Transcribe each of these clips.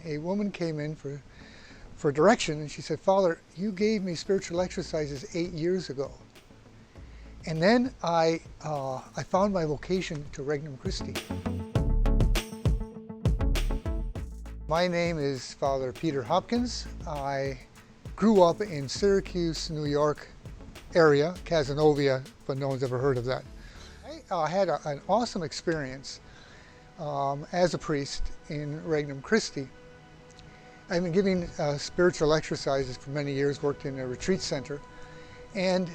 A woman came in for direction, and she said, "Father, you gave me spiritual exercises 8 years ago. And then I found my vocation to Regnum Christi." My name is Father Peter Hopkins. I grew up in Syracuse, New York area, Casanova, but no one's ever heard of that. I had an awesome experience as a priest in Regnum Christi. I've been giving spiritual exercises for many years, worked in a retreat center, and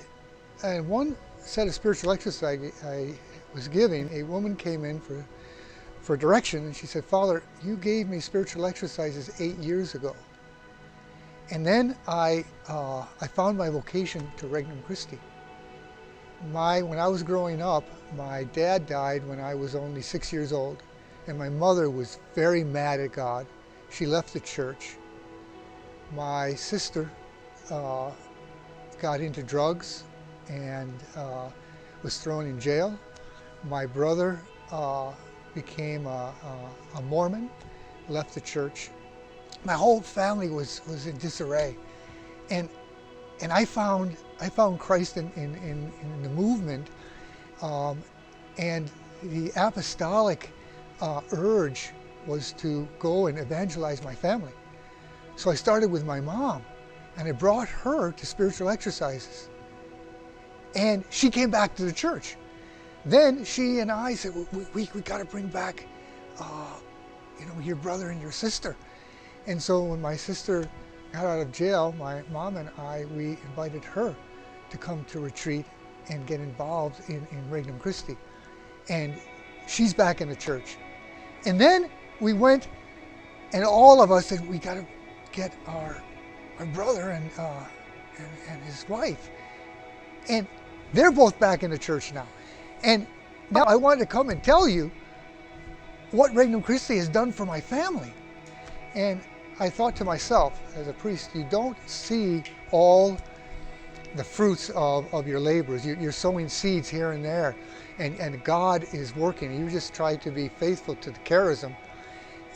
one set of spiritual exercises I was giving, a woman came in for direction, and she said, "Father, you gave me spiritual exercises 8 years ago. And then I found my vocation to Regnum Christi." When I was growing up, my dad died when I was only 6 years old, and my mother was very mad at God. She left the church. My sister got into drugs and was thrown in jail. My brother became a Mormon, left the church. My whole family was in disarray, and I found Christ in the movement, and the apostolic urge was to go and evangelize my family. So I started with my mom, and I brought her to spiritual exercises, and she came back to the church. Then she and I said, we got to bring back your brother and your sister. And so when my sister got out of jail, my mom and we invited her to come to retreat and get involved in Regnum Christi. And she's back in the church. And then we went, and all of us said, we got to get our brother and his wife. And they're both back in the church now. And now I wanted to come and tell you what Regnum Christi has done for my family. And I thought to myself, as a priest, you don't see all the fruits of your labors. You're sowing seeds here and there, and God is working. You just try to be faithful to the charism.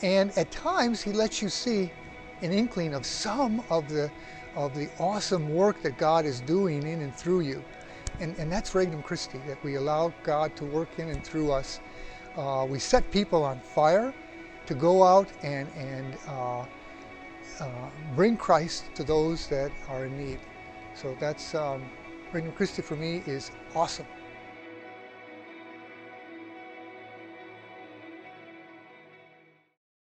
And at times, He lets you see an inkling of some of the awesome work that God is doing in and through you. And that's Regnum Christi, that we allow God to work in and through us. We set people on fire to go out and bring Christ to those that are in need. So that's Regnum Christi for me is awesome.